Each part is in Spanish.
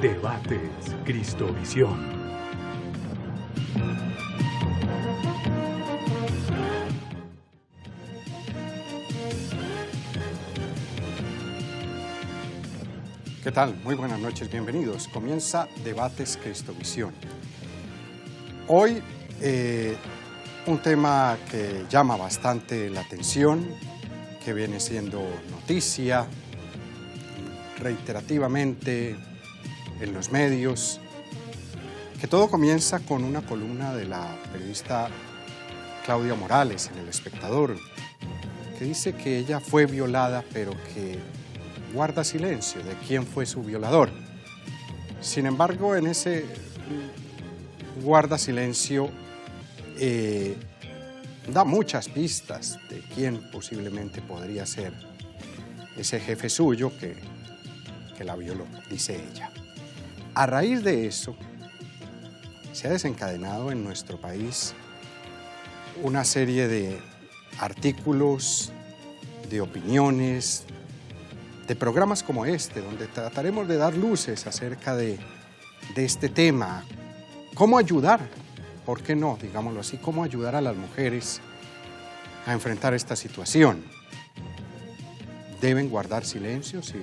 Debates Cristovisión. ¿Qué tal? Muy buenas noches, bienvenidos. Comienza Debates Cristovisión. Hoy un tema que llama bastante la atención, que viene siendo noticia reiterativamente en los medios, que todo comienza con una columna de la periodista Claudia Morales en El Espectador, que dice que ella fue violada, pero que guarda silencio de quién fue su violador. Sin embargo, en ese guarda silencio da muchas pistas de quién posiblemente podría ser ese jefe suyo que la violó, dice ella. A raíz de eso, se ha desencadenado en nuestro país una serie de artículos, de opiniones, de programas como este, donde trataremos de dar luces acerca de este tema. ¿Cómo ayudar? ¿Por qué no? Digámoslo así, ¿cómo ayudar a las mujeres a enfrentar esta situación? ¿Deben guardar silencio si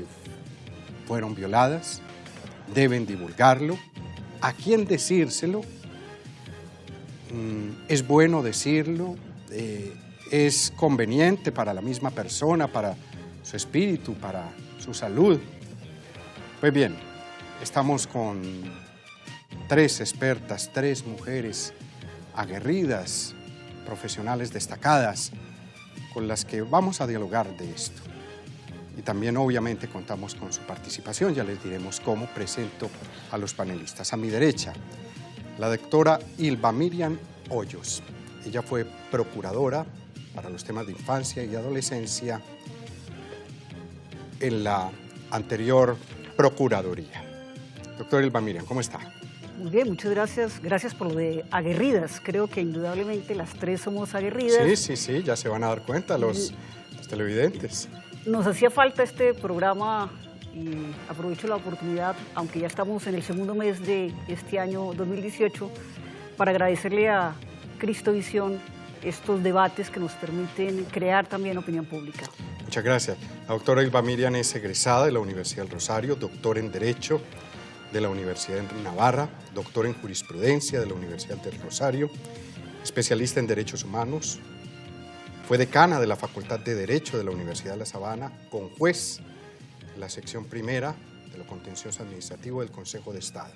fueron violadas? ¿Deben divulgarlo? ¿A quién decírselo? ¿Es bueno decirlo? ¿Es conveniente para la misma persona, para su espíritu, para su salud? Pues bien, estamos con tres expertas, tres mujeres aguerridas, profesionales destacadas, con las que vamos a dialogar de esto. Y también obviamente contamos con su participación, ya les diremos cómo. Presento a los panelistas. A mi derecha, la doctora Ylva Miriam Hoyos. Ella fue procuradora para los temas de infancia y adolescencia en la anterior Procuraduría. Doctora Ylva Miriam, ¿cómo está? Muy bien, muchas gracias. Gracias por lo de aguerridas. Creo que indudablemente las tres somos aguerridas. Sí, ya se van a dar cuenta los televidentes. Nos hacía falta este programa y aprovecho la oportunidad, aunque ya estamos en el segundo mes de este año 2018, para agradecerle a Cristovisión estos debates que nos permiten crear también opinión pública. Muchas gracias. La doctora Ylva Miriam es egresada de la Universidad del Rosario, doctor en Derecho de la Universidad de Navarra, doctor en Jurisprudencia de la Universidad del Rosario, especialista en Derechos Humanos. Fue decana de la Facultad de Derecho de la Universidad de La Sabana, con juez en la sección primera de lo contencioso administrativo del Consejo de Estado.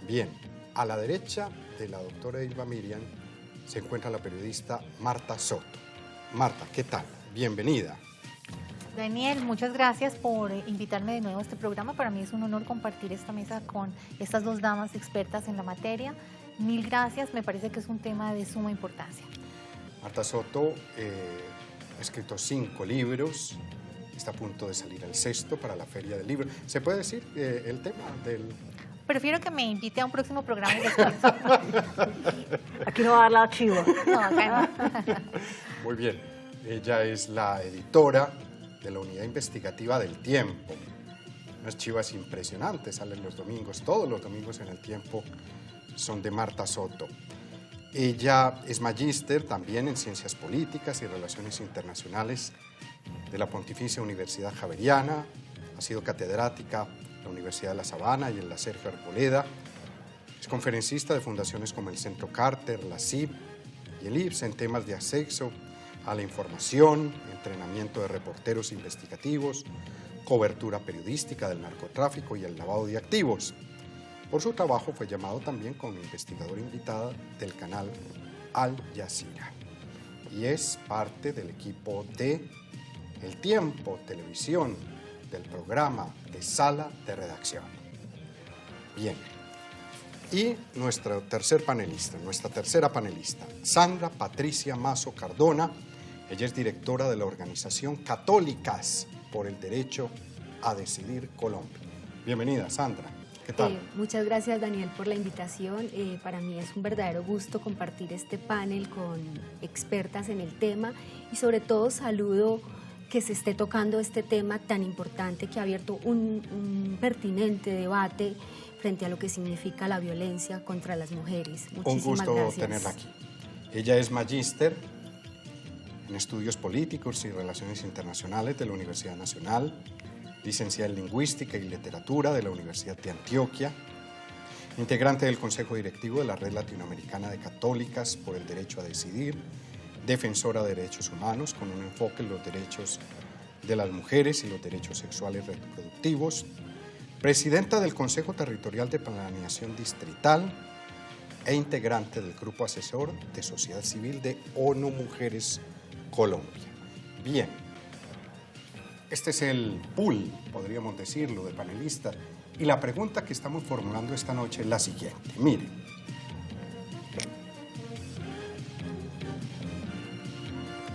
Bien, a la derecha de la doctora Ylva Miriam se encuentra la periodista Marta Soto. Marta, ¿qué tal? Bienvenida. Daniel, muchas gracias por invitarme de nuevo a este programa. Para mí es un honor compartir esta mesa con estas dos damas expertas en la materia. Mil gracias, me parece que es un tema de suma importancia. Marta Soto ha escrito 5 libros, está a punto de salir el 6º para la Feria del Libro. ¿Se puede decir el tema del...? Prefiero que me invite a un próximo programa y después. Aquí no va a dar la chiva. No, acá no. Muy bien, ella es la editora de la unidad investigativa del Tiempo. Unas chivas impresionantes, salen los domingos, todos los domingos en el Tiempo son de Marta Soto. Ella es magíster también en Ciencias Políticas y Relaciones Internacionales de la Pontificia Universidad Javeriana, ha sido catedrática en la Universidad de La Sabana y en la Sergio Arboleda, es conferencista de fundaciones como el Centro Carter, la CIP y el IPS en temas de acceso a la información, entrenamiento de reporteros investigativos, cobertura periodística del narcotráfico y el lavado de activos. Por su trabajo fue llamado también como investigadora invitada del canal Al Jazeera y es parte del equipo de El Tiempo Televisión, del programa de Sala de Redacción. Bien, y nuestra tercera panelista, Sandra Patricia Mazo Cardona. Ella es directora de la organización Católicas por el Derecho a Decidir Colombia. Bienvenida, Sandra. ¿Qué tal? Muchas gracias, Daniel, por la invitación. Para mí es un verdadero gusto compartir este panel con expertas en el tema y sobre todo saludo que se esté tocando este tema tan importante que ha abierto un pertinente debate frente a lo que significa la violencia contra las mujeres. Muchísimas Un gusto gracias. tenerla aquí. Ella es magíster en Estudios Políticos y Relaciones Internacionales de la Universidad Nacional, licenciada en Lingüística y Literatura de la Universidad de Antioquia, integrante del Consejo Directivo de la Red Latinoamericana de Católicas por el Derecho a Decidir, defensora de derechos humanos con un enfoque en los derechos de las mujeres y los derechos sexuales y reproductivos, presidenta del Consejo Territorial de Planeación Distrital e integrante del Grupo Asesor de Sociedad Civil de ONU Mujeres Colombia. Bien, este es el pool, podríamos decirlo, de panelistas, y la pregunta que estamos formulando esta noche es la siguiente. Miren,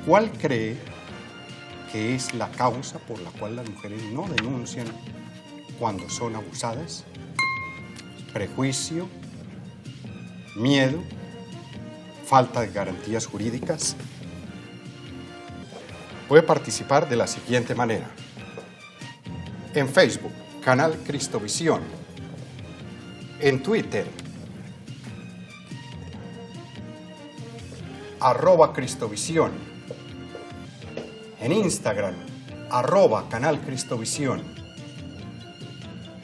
¿cuál cree que es la causa por la cual las mujeres no denuncian cuando son abusadas? ¿Prejuicio? ¿Miedo? ¿Falta de garantías jurídicas? Puede participar de la siguiente manera. En Facebook, Canal Cristovisión. En Twitter, @Cristovisión. En Instagram, @Canal Cristovisión.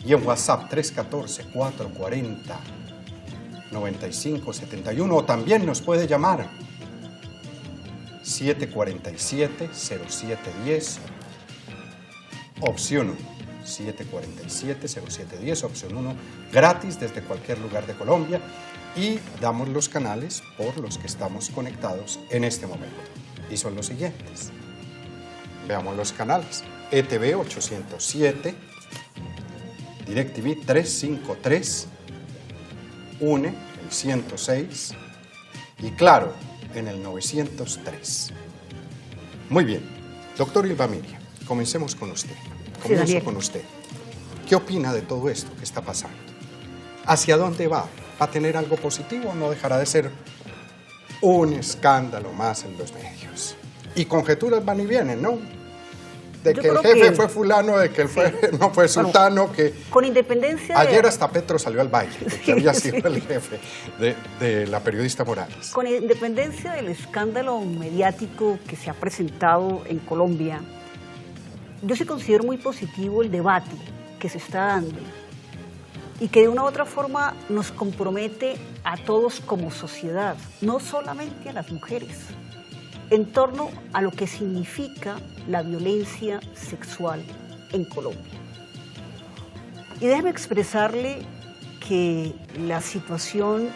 Y en WhatsApp 314-440-9571. O también nos puede llamar 747-0710, opción 1. 747-0710, opción 1, gratis desde cualquier lugar de Colombia, y damos los canales por los que estamos conectados en este momento. Y son los siguientes. Veamos los canales. ETV 807, DirecTV 353, UNE el 106 y Claro en el 903. Muy bien, doctor Ylva Miriam, comencemos con usted. Comienzo con usted. ¿Qué opina de todo esto que está pasando? ¿Hacia dónde va? ¿Va a tener algo positivo o no dejará de ser un escándalo más en los medios? Y conjeturas van y vienen, ¿no? De que el jefe fue fulano, de que no fue sultano, que... Con independencia ayer hasta Petro salió al baile, que había sido el jefe de la periodista Morales. Con independencia del escándalo mediático que se ha presentado en Colombia, yo sí considero muy positivo el debate que se está dando y que de una u otra forma nos compromete a todos como sociedad, no solamente a las mujeres, en torno a lo que significa la violencia sexual en Colombia. Y déjeme expresarle que la situación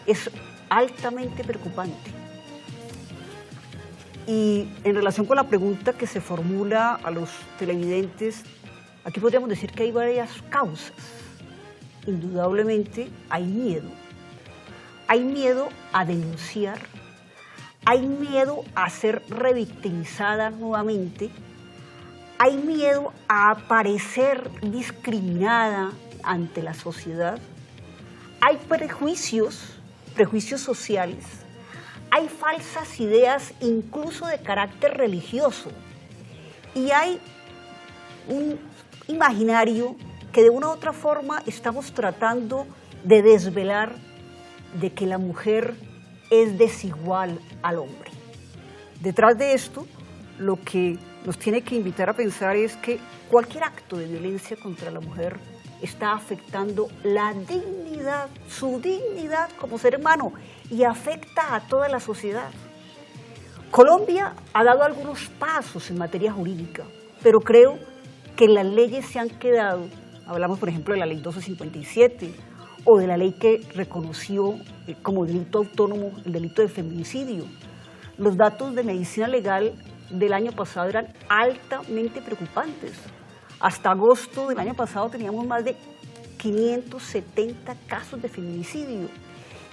es altamente preocupante. Y en relación con la pregunta que se formula a los televidentes, aquí podríamos decir que hay varias causas. Indudablemente hay miedo. Hay miedo a denunciar, hay miedo a ser revictimizada nuevamente, hay miedo a aparecer discriminada ante la sociedad, hay prejuicios sociales, hay falsas ideas incluso de carácter religioso y hay un imaginario que de una u otra forma estamos tratando de desvelar de que la mujer es desigual al hombre. Detrás de esto, lo que nos tiene que invitar a pensar es que cualquier acto de violencia contra la mujer está afectando la dignidad, su dignidad como ser humano, y afecta a toda la sociedad. Colombia ha dado algunos pasos en materia jurídica, pero creo que las leyes se han quedado, hablamos por ejemplo de la ley 1257, o de la ley que reconoció como delito autónomo el delito de feminicidio. Los datos de medicina legal del año pasado eran altamente preocupantes. Hasta agosto del año pasado teníamos más de 570 casos de feminicidio.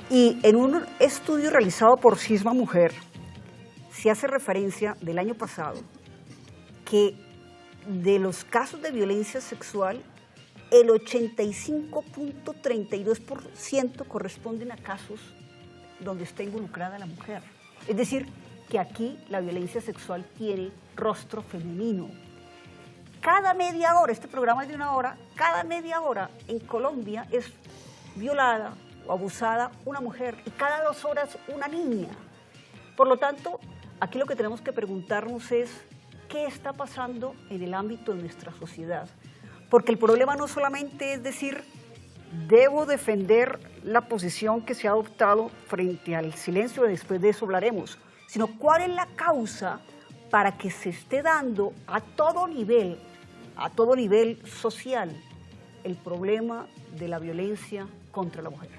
Y en un estudio realizado por Cisma Mujer, se hace referencia del año pasado que de los casos de violencia sexual, el 85.32% corresponden a casos donde está involucrada la mujer. Es decir, que aquí la violencia sexual tiene rostro femenino. Cada media hora, este programa es de 1 hora, cada media hora en Colombia es violada o abusada una mujer y cada 2 horas una niña. Por lo tanto, aquí lo que tenemos que preguntarnos es qué está pasando en el ámbito de nuestra sociedad. Porque el problema no solamente es decir, debo defender la posición que se ha adoptado frente al silencio, y después de eso hablaremos, sino cuál es la causa para que se esté dando a todo nivel social, el problema de la violencia contra la mujer.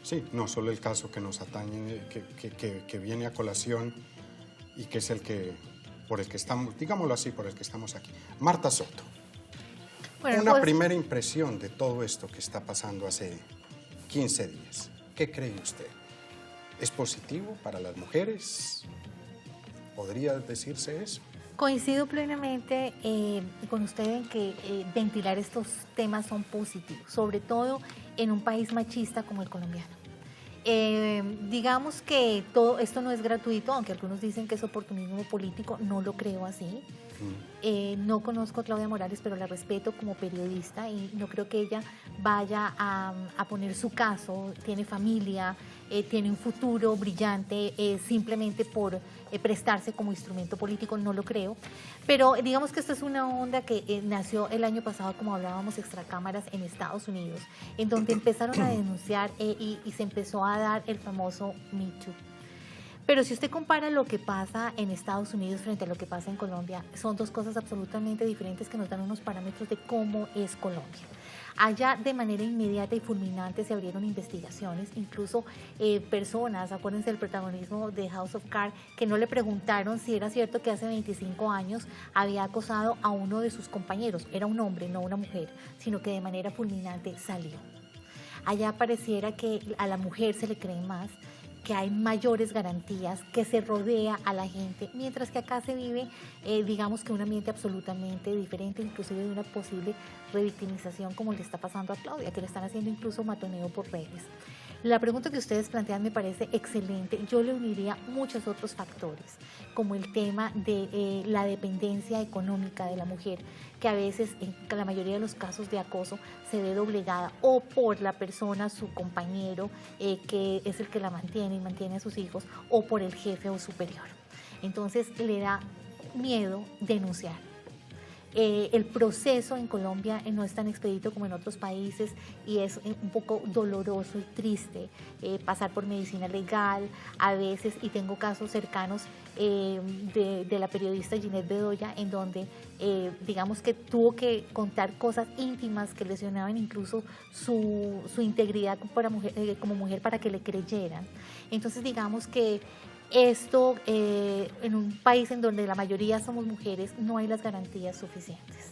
Sí, no solo el caso que nos atañe, que viene a colación y que es el que, por el que estamos, digámoslo así, por el que estamos aquí. Marta Soto, Bueno, una pues, primera impresión de todo esto que está pasando hace 15 días. ¿Qué cree usted? ¿Es positivo para las mujeres? ¿Podría decirse eso? Coincido plenamente con usted en que ventilar estos temas son positivos, sobre todo en un país machista como el colombiano. Digamos que todo esto no es gratuito, aunque algunos dicen que es oportunismo político, no lo creo así. No conozco a Claudia Morales, pero la respeto como periodista y no creo que ella vaya a poner su caso, tiene familia, tiene un futuro brillante simplemente por prestarse como instrumento político, no lo creo. Pero digamos que esta es una onda que nació el año pasado, como hablábamos, extracámaras en Estados Unidos, en donde empezaron a denunciar y se empezó a dar el famoso Me Too. Pero si usted compara lo que pasa en Estados Unidos frente a lo que pasa en Colombia, son dos cosas absolutamente diferentes que nos dan unos parámetros de cómo es Colombia. Allá de manera inmediata y fulminante se abrieron investigaciones, incluso personas, acuérdense del protagonismo de House of Cards, que no le preguntaron si era cierto que hace 25 años había acosado a uno de sus compañeros, era un hombre, no una mujer, sino que de manera fulminante salió. Allá pareciera que a la mujer se le cree más, que hay mayores garantías, que se rodea a la gente, mientras que acá se vive, digamos que un ambiente absolutamente diferente, inclusive de una posible revictimización como le está pasando a Claudia, que le están haciendo incluso matoneo por redes. La pregunta que ustedes plantean me parece excelente. Yo le uniría muchos otros factores, como el tema de la dependencia económica de la mujer, que a veces, en la mayoría de los casos de acoso, se ve doblegada o por la persona, su compañero, que es el que la mantiene y mantiene a sus hijos, o por el jefe o superior. Entonces le da miedo denunciar. El proceso en Colombia no es tan expedito como en otros países y es un poco doloroso y triste pasar por medicina legal a veces, y tengo casos cercanos de la periodista Ginette Bedoya en donde digamos que tuvo que contar cosas íntimas que lesionaban incluso su integridad como mujer para que le creyeran. Entonces digamos que esto, en un país en donde la mayoría somos mujeres, no hay las garantías suficientes.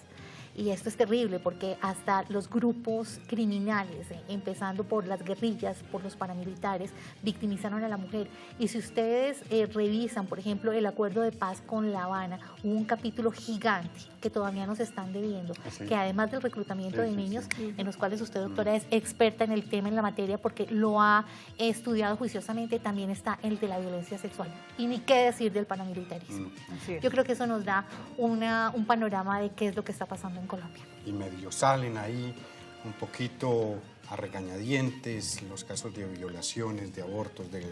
Y esto es terrible porque hasta los grupos criminales, empezando por las guerrillas, por los paramilitares, victimizaron a la mujer. Y si ustedes revisan, por ejemplo, el acuerdo de paz con La Habana, hubo un capítulo gigante que todavía nos están debiendo, que además del reclutamiento de niños, en los cuales usted, doctora, es experta en el tema, en la materia, porque lo ha estudiado juiciosamente, también está el de la violencia sexual. Y ni qué decir del paramilitarismo. Yo creo que eso nos da un panorama de qué es lo que está pasando en Colombia. Y medio salen ahí un poquito a regañadientes los casos de violaciones, de abortos, de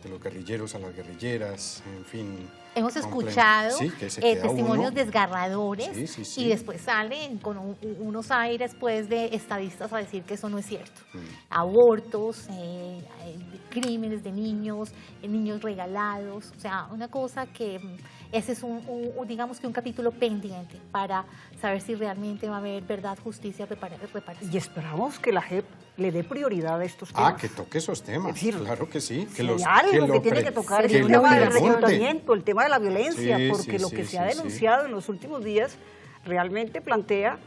los guerrilleros a las guerrilleras, en fin. Hemos escuchado testimonios uno desgarradores sí. Y después salen con unos aires pues, de estadistas a decir que eso no es cierto. Abortos, crímenes de niños, niños regalados, o sea, una cosa que ese es digamos que un capítulo pendiente para saber si realmente va a haber verdad, justicia, reparación. Y esperamos que la JEP le dé prioridad a estos temas. Que toque esos temas, es decir, claro que sí. Que algo que tiene que tocar es el tema del reclutamiento, el tema de la violencia, porque lo que se ha denunciado en los últimos días realmente plantea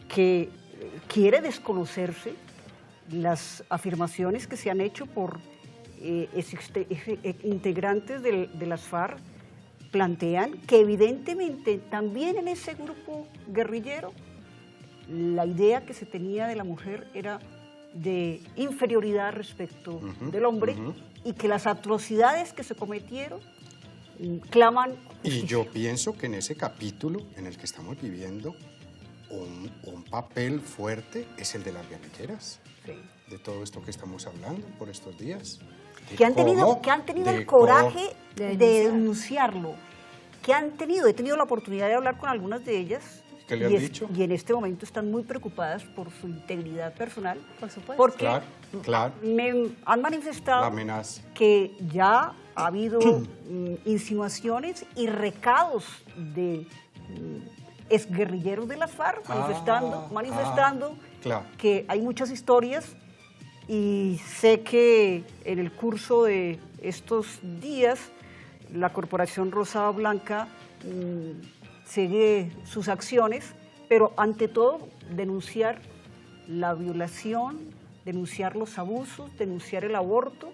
que quiere desconocerse las afirmaciones que se han hecho por integrantes de las FARC. Plantean que evidentemente también en ese grupo guerrillero la idea que se tenía de la mujer era de inferioridad respecto del hombre, y que las atrocidades que se cometieron claman Y justicia. yo pienso que en ese capítulo en el que estamos viviendo, un papel fuerte es el de las guerrilleras, Sí. de todo esto que estamos hablando por estos días. De Que han tenido de el coraje de de denunciarlo, he tenido la oportunidad de hablar con algunas de ellas. ¿Qué le han y dicho? Y en este momento están muy preocupadas por su integridad personal. Por supuesto. Porque Claro. me han La manifestado amenaza. que ya ha habido insinuaciones y recados de exguerrilleros de las FARC manifestando claro. que hay muchas historias, y sé que en el curso de estos días la Corporación Rosada Blanca sigue sus acciones, pero ante todo denunciar la violación, denunciar los abusos, denunciar el aborto,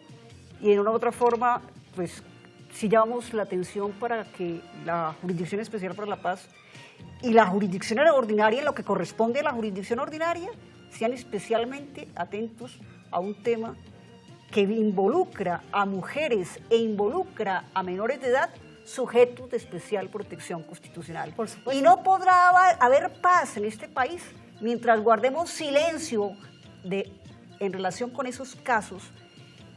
y en una u otra forma, pues sí llamamos la atención para que la Jurisdicción Especial para la Paz y la jurisdicción ordinaria, en lo que corresponde a la jurisdicción ordinaria, sean especialmente atentos a un tema que involucra a mujeres e involucra a menores de edad sujetos de especial protección constitucional. Por supuesto. Y no podrá haber paz en este país mientras guardemos silencio en relación con esos casos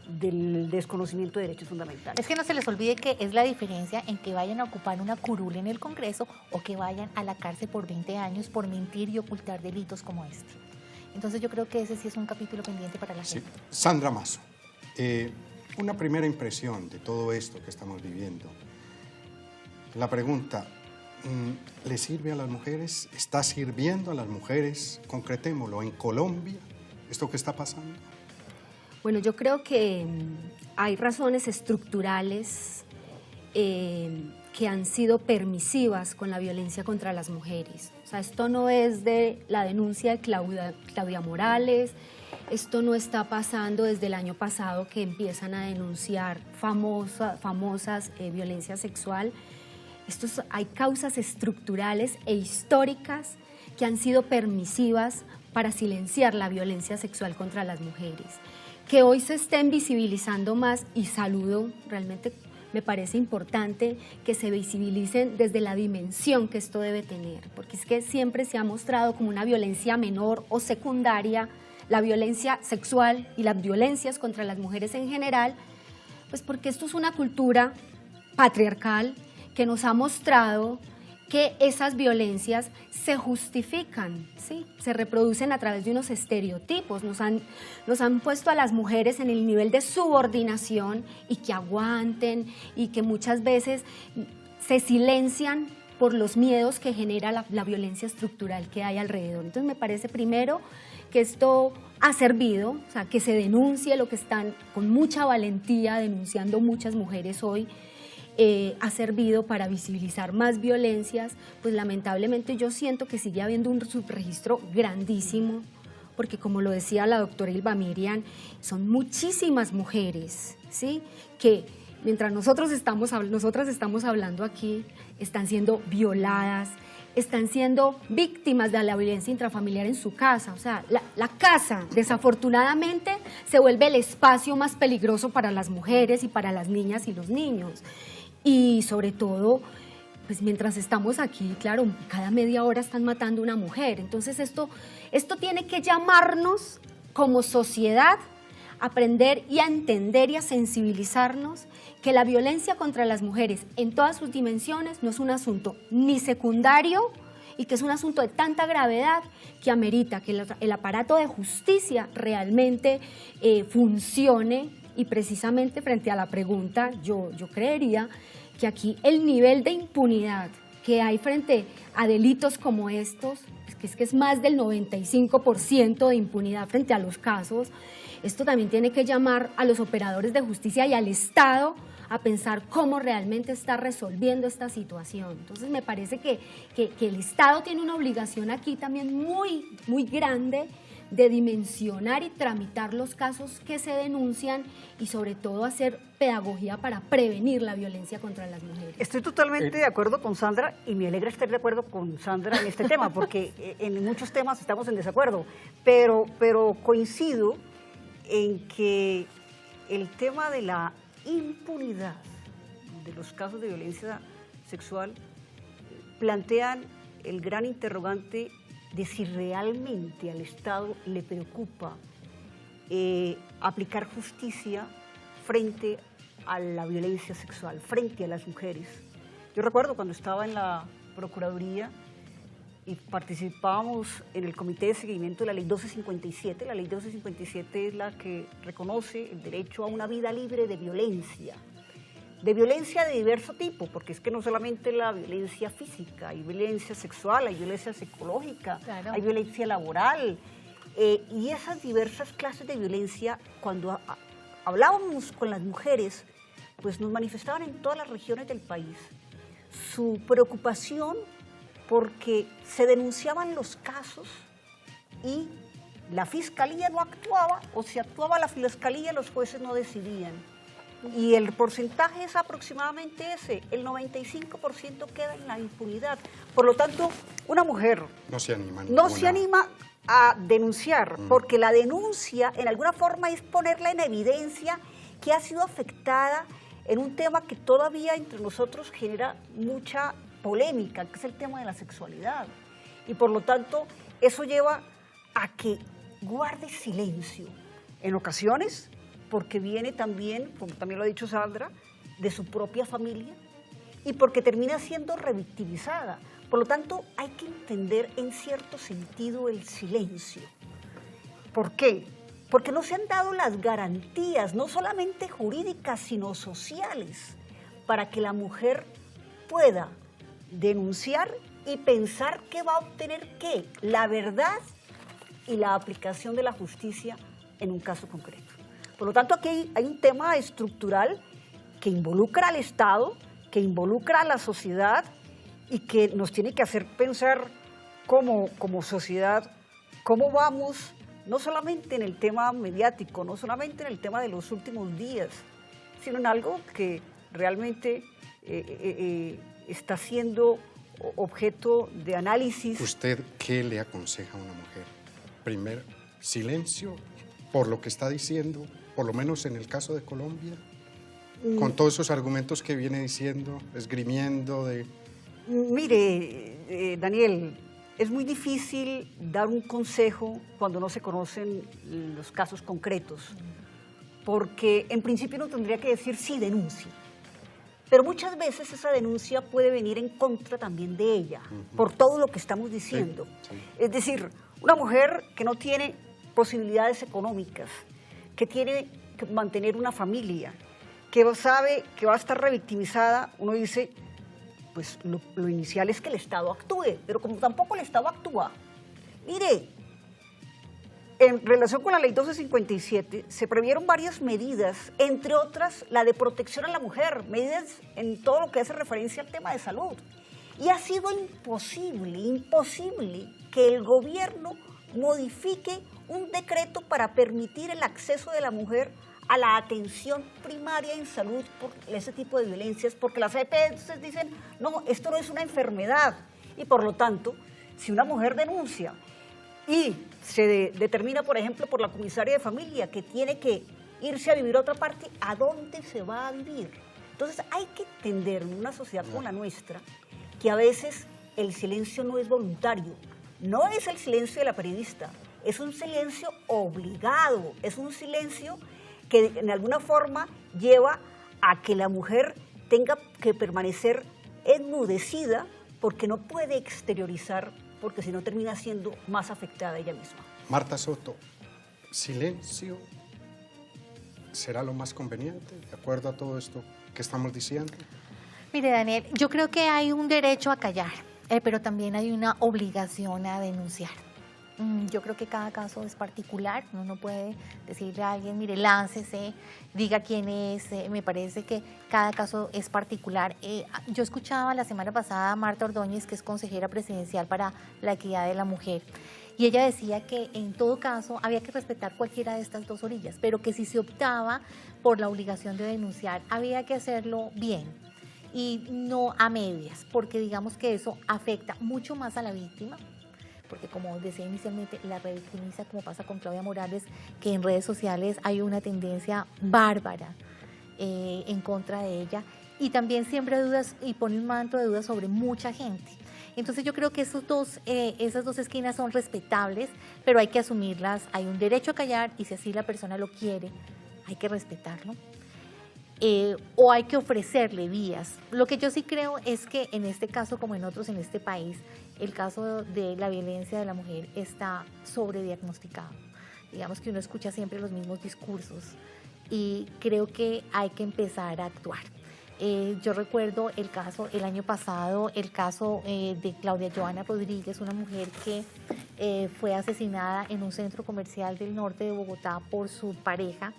del desconocimiento de derechos fundamentales. Es que no se les olvide que es la diferencia en que vayan a ocupar una curul en el Congreso o que vayan a la cárcel por 20 años por mentir y ocultar delitos como este. Entonces yo creo que ese sí es un capítulo pendiente para la Sí. gente. Sandra Mazo, una primera impresión de todo esto que estamos viviendo. La pregunta, ¿le sirve a las mujeres? ¿Está sirviendo a las mujeres? Concretémoslo, en Colombia, ¿esto que está pasando? Bueno, yo creo que hay razones estructurales que han sido permisivas con la violencia contra las mujeres. O sea, esto no es de la denuncia de Claudia Morales, esto no está pasando desde el año pasado que empiezan a denunciar famosas violencia sexual. Hay causas estructurales e históricas que han sido permisivas para silenciar la violencia sexual contra las mujeres. Que hoy se estén visibilizando más, y saludo, realmente me parece importante que se visibilicen desde la dimensión que esto debe tener, porque es que siempre se ha mostrado como una violencia menor o secundaria, la violencia sexual y las violencias contra las mujeres en general, pues porque esto es una cultura patriarcal que nos ha mostrado que esas violencias se justifican, ¿sí? Se reproducen a través de unos estereotipos, nos han puesto a las mujeres en el nivel de subordinación y que aguanten, y que muchas veces se silencian por los miedos que genera la violencia estructural que hay alrededor. Entonces me parece primero que esto ha servido, o sea, que se denuncie lo que están con mucha valentía denunciando muchas mujeres hoy, ha servido para visibilizar más violencias. Pues lamentablemente yo siento que sigue habiendo un subregistro grandísimo, porque como lo decía la doctora Ilva Miriam, son muchísimas mujeres, ¿sí?, que mientras nosotras estamos hablando aquí, están siendo violadas, están siendo víctimas de la violencia intrafamiliar en su casa. O sea, la casa, desafortunadamente, se vuelve el espacio más peligroso para las mujeres y para las niñas y los niños. Y sobre todo, pues mientras estamos aquí, claro, cada media hora están matando a una mujer. Entonces esto tiene que llamarnos como sociedad a aprender y a entender y a sensibilizarnos que la violencia contra las mujeres en todas sus dimensiones no es un asunto ni secundario, y que es un asunto de tanta gravedad que amerita que el aparato de justicia realmente funcione. Y precisamente frente a la pregunta, yo creería que aquí el nivel de impunidad que hay frente a delitos como estos, es que es más del 95% de impunidad frente a los casos. Esto también tiene que llamar a los operadores de justicia y al Estado a pensar cómo realmente está resolviendo esta situación. Entonces me parece que el Estado tiene una obligación aquí también muy, muy grande de dimensionar y tramitar los casos que se denuncian, y sobre todo hacer pedagogía para prevenir la violencia contra las mujeres. Estoy totalmente de acuerdo con Sandra, y me alegra estar de acuerdo con Sandra en este tema, porque en muchos temas estamos en desacuerdo, pero coincido en que el tema de la impunidad de los casos de violencia sexual plantean el gran interrogante de si realmente al Estado le preocupa aplicar justicia frente a la violencia sexual, frente a las mujeres. Yo recuerdo cuando estaba en la Procuraduría y participábamos en el Comité de Seguimiento de la Ley 1257. La Ley 1257 es la que reconoce el derecho a una vida libre de violencia de diverso tipo, porque es que no solamente la violencia física, hay violencia sexual, hay violencia psicológica, claro, hay violencia laboral, y esas diversas clases de violencia, cuando hablábamos con las mujeres, pues nos manifestaban en todas las regiones del país su preocupación porque se denunciaban los casos y la fiscalía no actuaba, o si actuaba la fiscalía, los jueces no decidían. Y el porcentaje es aproximadamente ese, el 95% queda en la impunidad. Por lo tanto, una mujer no se anima a denunciar, porque la denuncia en alguna forma es ponerla en evidencia que ha sido afectada en un tema que todavía entre nosotros genera mucha polémica, que es el tema de la sexualidad. Y por lo tanto, eso lleva a que guarde silencio. En ocasiones, porque viene también, como también lo ha dicho Sandra, de su propia familia y porque termina siendo revictimizada. Por lo tanto, hay que entender en cierto sentido el silencio. ¿Por qué? Porque no se han dado las garantías, no solamente jurídicas, sino sociales, para que la mujer pueda denunciar y pensar que va a obtener ¿qué? La verdad y la aplicación de la justicia en un caso concreto. Por lo tanto, aquí hay un tema estructural que involucra al Estado, que involucra a la sociedad y que nos tiene que hacer pensar como sociedad cómo vamos, no solamente en el tema mediático, no solamente en el tema de los últimos días, sino en algo que realmente está siendo objeto de análisis. ¿Usted qué le aconseja a una mujer? Primero, silencio por lo que está diciendo, por lo menos en el caso de Colombia, con todos esos argumentos que viene diciendo, esgrimiendo de... Mire, Daniel, es muy difícil dar un consejo cuando no se conocen los casos concretos, porque en principio uno tendría que decir sí, denuncie, pero muchas veces esa denuncia puede venir en contra también de ella, por todo lo que estamos diciendo. Sí. Es decir, una mujer que no tiene posibilidades económicas, que tiene que mantener una familia, que sabe que va a estar revictimizada, uno dice, pues lo inicial es que el Estado actúe, pero como tampoco el Estado actúa, mire, en relación con la ley 1257 se previeron varias medidas, entre otras la de protección a la mujer, medidas en todo lo que hace referencia al tema de salud, y ha sido imposible que el gobierno modifique un decreto para permitir el acceso de la mujer a la atención primaria en salud por ese tipo de violencias, porque las EPS dicen, no, esto no es una enfermedad, y por lo tanto, si una mujer denuncia y se determina, por ejemplo, por la comisaria de familia que tiene que irse a vivir a otra parte, ¿a dónde se va a vivir? Entonces hay que entender en una sociedad como la nuestra que a veces el silencio no es voluntario, no es el silencio de la periodista, es un silencio obligado, es un silencio que en alguna forma lleva a que la mujer tenga que permanecer enmudecida porque no puede exteriorizar, porque si no termina siendo más afectada ella misma. Marta Soto, ¿silencio será lo más conveniente de acuerdo a todo esto que estamos diciendo? Mire, Daniel, yo creo que hay un derecho a callar, pero también hay una obligación a denunciar. Yo creo que cada caso es particular, uno no puede decirle a alguien, mire, láncese, diga quién es, me parece que cada caso es particular. Yo escuchaba la semana pasada a Marta Ordóñez, que es consejera presidencial para la equidad de la mujer, y ella decía que en todo caso había que respetar cualquiera de estas dos orillas, pero que si se optaba por la obligación de denunciar, había que hacerlo bien y no a medias, porque digamos que eso afecta mucho más a la víctima, porque como decía inicialmente, la revictimiza, como pasa con Claudia Morales, que en redes sociales hay una tendencia bárbara en contra de ella, y también siembra dudas y pone un manto de dudas sobre mucha gente. Entonces yo creo que esas dos esquinas son respetables, pero hay que asumirlas. Hay un derecho a callar y si así la persona lo quiere, hay que respetarlo. O hay que ofrecerle vías. Lo que yo sí creo es que en este caso, como en otros en este país, el caso de la violencia de la mujer está sobrediagnosticado. Digamos que uno escucha siempre los mismos discursos y creo que hay que empezar a actuar. Yo recuerdo el año pasado, el caso de Claudia Joana Rodríguez, una mujer que fue asesinada en un centro comercial del norte de Bogotá por su pareja.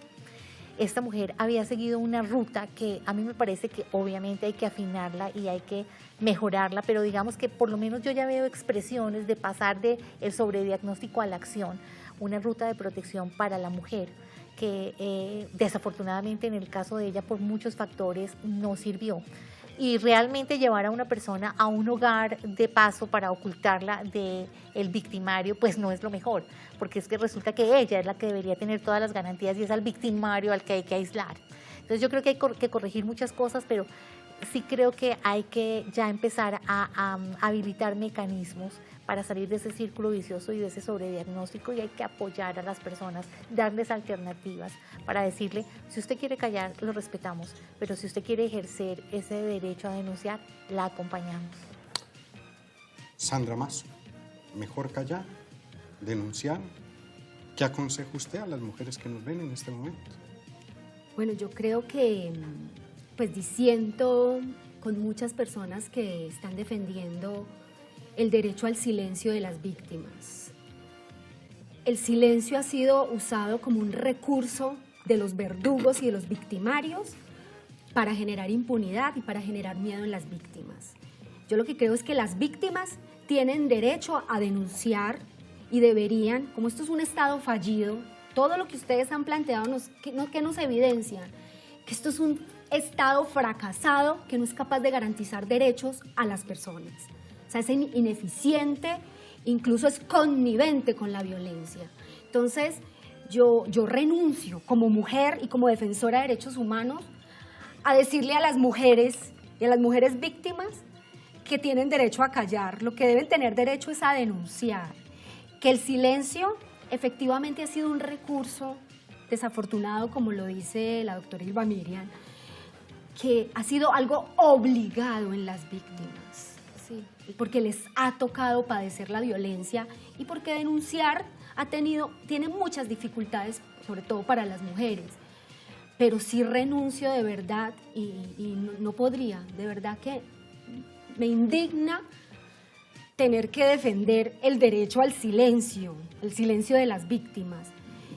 Esta mujer había seguido una ruta que a mí me parece que obviamente hay que afinarla y hay que mejorarla, pero digamos que por lo menos yo ya veo expresiones de pasar del sobrediagnóstico a la acción, una ruta de protección para la mujer que desafortunadamente en el caso de ella por muchos factores no sirvió. Y realmente llevar a una persona a un hogar de paso para ocultarla del victimario, pues no es lo mejor, porque es que resulta que ella es la que debería tener todas las garantías y es al victimario al que hay que aislar. Entonces yo creo que hay que corregir muchas cosas, pero sí creo que hay que ya empezar a habilitar mecanismos para salir de ese círculo vicioso y de ese sobrediagnóstico, y hay que apoyar a las personas, darles alternativas para decirle, si usted quiere callar, lo respetamos, pero si usted quiere ejercer ese derecho a denunciar, la acompañamos. Sandra Mazo, mejor callar, denunciar. ¿Qué aconseja usted a las mujeres que nos ven en este momento? Bueno, yo creo que pues disiento con muchas personas que están defendiendo el derecho al silencio de las víctimas. El silencio ha sido usado como un recurso de los verdugos y de los victimarios para generar impunidad y para generar miedo en las víctimas. Yo lo que creo es que las víctimas tienen derecho a denunciar y deberían, como esto es un Estado fallido, todo lo que ustedes han planteado que nos evidencia que esto es un Estado fracasado que no es capaz de garantizar derechos a las personas. O sea, es ineficiente, incluso es connivente con la violencia. Entonces, yo renuncio como mujer y como defensora de derechos humanos a decirle a las mujeres y a las mujeres víctimas que tienen derecho a callar. Lo que deben tener derecho es a denunciar. Que el silencio efectivamente ha sido un recurso desafortunado, como lo dice la doctora Ylva Miriam, que ha sido algo obligado en las víctimas, ¿sí? Porque les ha tocado padecer la violencia y porque denunciar tiene muchas dificultades, sobre todo para las mujeres. Pero sí renuncio de verdad y no podría, de verdad que me indigna tener que defender el derecho al silencio, el silencio de las víctimas.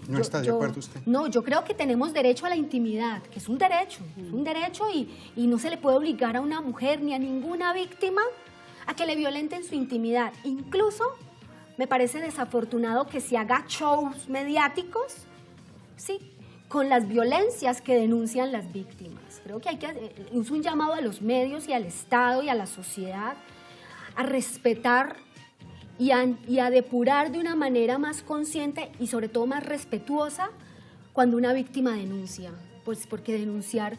¿No está de acuerdo usted? No, yo creo que tenemos derecho a la intimidad, que es un derecho y no se le puede obligar a una mujer ni a ninguna víctima a que le violenten su intimidad. Incluso me parece desafortunado que se haga shows mediáticos, sí, con las violencias que denuncian las víctimas. Creo que es un llamado a los medios y al Estado y a la sociedad a respetar y a depurar de una manera más consciente y sobre todo más respetuosa cuando una víctima denuncia, pues porque denunciar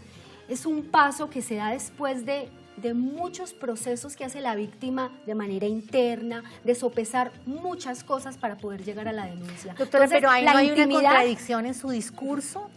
es un paso que se da después de muchos procesos que hace la víctima de manera interna, de sopesar muchas cosas para poder llegar a la denuncia. Doctora, entonces, pero ahí no hay una contradicción en su discurso,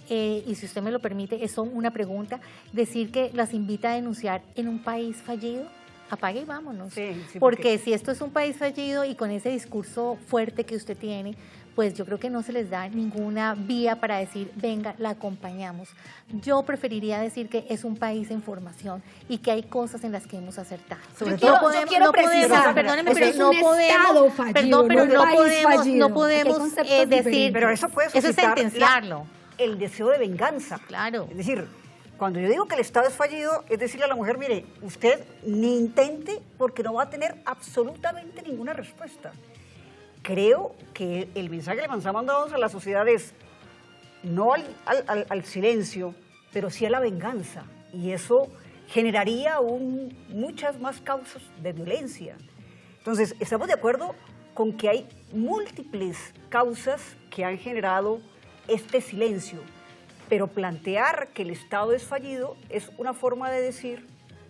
y si usted me lo permite, es una pregunta, decir que las invita a denunciar en un país fallido. Apague y vámonos, sí, porque si esto es un país fallido y con ese discurso fuerte que usted tiene, pues yo creo que no se les da ninguna vía para decir, venga, la acompañamos. Yo preferiría decir que es un país en formación y que hay cosas en las que hemos acertado. Yo quiero precisar, perdóneme, pero no podemos, fallido, no podemos decir, pero eso puede eso es suscitar sentenciarlo. el deseo de venganza. Claro. Es decir, cuando yo digo que el Estado es fallido, es decirle a la mujer, mire, usted ni intente porque no va a tener absolutamente ninguna respuesta. Creo que el mensaje que le mandamos a la sociedad es no al silencio, pero sí a la venganza. Y eso generaría aún muchas más causas de violencia. Entonces, estamos de acuerdo con que hay múltiples causas que han generado este silencio. Pero plantear que el Estado es fallido es una forma de decir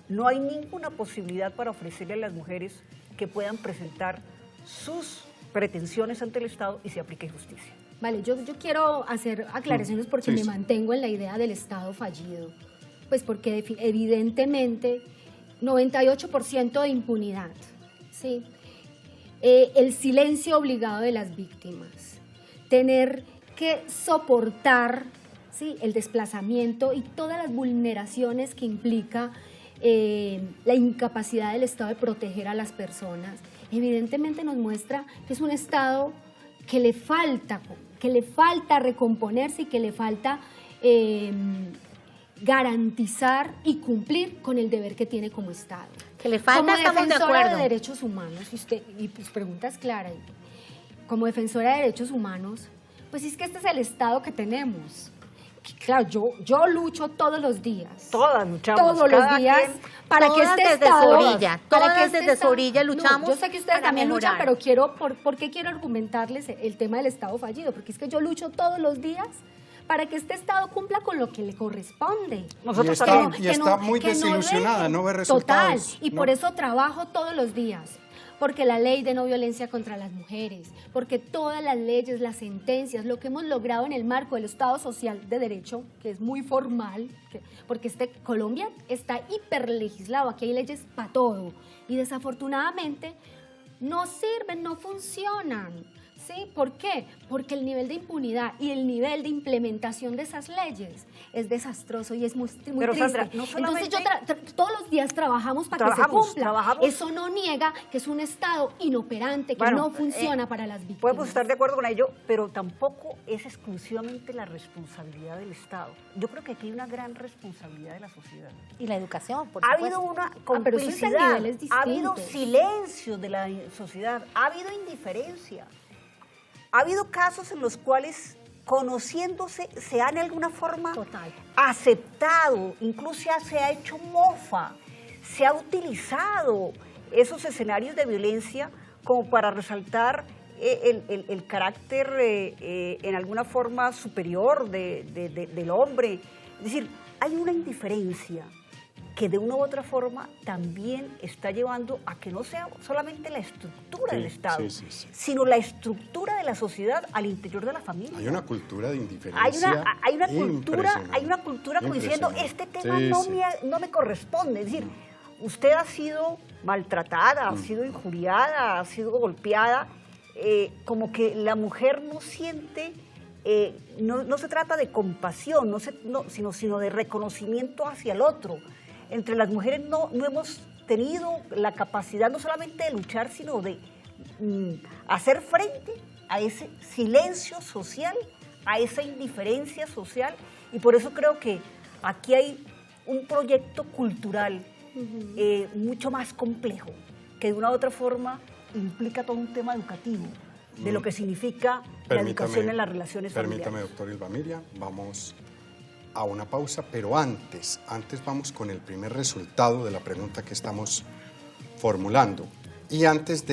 no hay ninguna posibilidad para ofrecerle a las mujeres que puedan presentar sus pretensiones ante el Estado y se aplique justicia. Vale, yo quiero hacer aclaraciones porque Sí, me sí. mantengo en la idea del Estado fallido. Pues porque evidentemente 98% de impunidad, ¿sí? El silencio obligado de las víctimas, tener que soportar, ¿sí?, el desplazamiento y todas las vulneraciones que implica la incapacidad del Estado de proteger a las personas, evidentemente nos muestra que es un Estado que le falta recomponerse y que le falta garantizar y cumplir con el deber que tiene como Estado. Que le falta, como estamos de defensora acuerdo. de derechos humanos, y pues pregunta es clara, como defensora de derechos humanos, pues es que este es el Estado que tenemos. Claro, yo lucho todos los días. Todas luchamos. Todos cada los días quien, para que todas este desde Estado... su orilla, para todas que este desde su Estado- orilla luchamos No, yo sé que ustedes para también luchan, mejorar. pero ¿por qué quiero argumentarles el tema del Estado fallido? Porque es que yo lucho todos los días para que este Estado cumpla con lo que le corresponde. Nosotros Y también. está muy desilusionada, no ve resultados. Total, y ¿no? por eso trabajo todos los días. Porque la ley de no violencia contra las mujeres, porque todas las leyes, las sentencias, lo que hemos logrado en el marco del Estado Social de Derecho, que es muy formal, porque Colombia está hiperlegislado, aquí hay leyes para todo, y desafortunadamente no sirven, no funcionan. ¿Sí? ¿Por qué? Porque el nivel de impunidad y el nivel de implementación de esas leyes es desastroso y es muy Pero, triste. Sandra, no solamente- Entonces todos los días trabajamos para que se Trabajamos, cumpla. trabajamos. Eso no niega que es un Estado inoperante, que Bueno, no funciona para las víctimas. Podemos estar de acuerdo con ello, pero tampoco es exclusivamente la responsabilidad del Estado. Yo creo que aquí hay una gran responsabilidad de la sociedad. Y la educación, por Ha supuesto. habido una pero eso es a complicidad, niveles ha habido distintos. silencio de la sociedad, ha habido indiferencia. Ha habido casos en los cuales, conociéndose, se han de alguna forma Total. aceptado, incluso se ha hecho mofa, se ha utilizado esos escenarios de violencia como para resaltar el carácter en alguna forma superior del hombre. Es decir, hay una indiferencia que de una u otra forma también está llevando a que no sea solamente la estructura Sí, del Estado, sí, sí. sino la estructura de la sociedad al interior de la familia. Hay una cultura de indiferencia. Hay una cultura como diciendo, impresionante. este tema Sí, no, sí. no me corresponde. Es decir, usted ha sido maltratada, ha sido injuriada, ha sido golpeada, como que la mujer no siente, no se trata de compasión, sino de reconocimiento hacia el otro. Entre las mujeres no hemos tenido la capacidad no solamente de luchar, sino de hacer frente a ese silencio social, a esa indiferencia social, y por eso creo que aquí hay un proyecto cultural mucho más complejo, que de una u otra forma implica todo un tema educativo, de lo que significa la educación en las relaciones familiares. Permítame, doctor Ilva Miriam, vamos a una pausa, pero antes vamos con el primer resultado de la pregunta que estamos formulando. Y antes,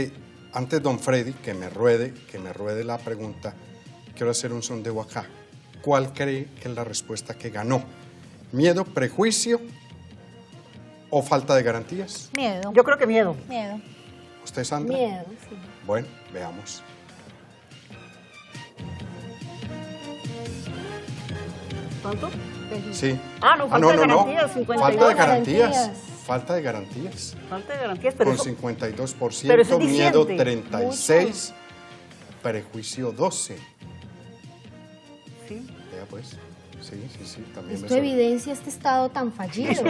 don Freddy, que me ruede la pregunta, quiero hacer un sondeo acá. ¿Cuál cree que es la respuesta que ganó? ¿Miedo, prejuicio o falta de garantías? Miedo. Yo creo que miedo. Miedo. ¿Usted, Sandra? Miedo, sí. Bueno, veamos. ¿Cuánto? Sí. Ah, no, falta de garantías, 52. Falta de garantías. Garantías. Falta de garantías. Falta de garantías, pero Con eso, 52%, pero eso es miedo diciente. 36%, prejuicio 12%. sí. Vea pues, sí, también Esto evidencia este Estado tan fallido.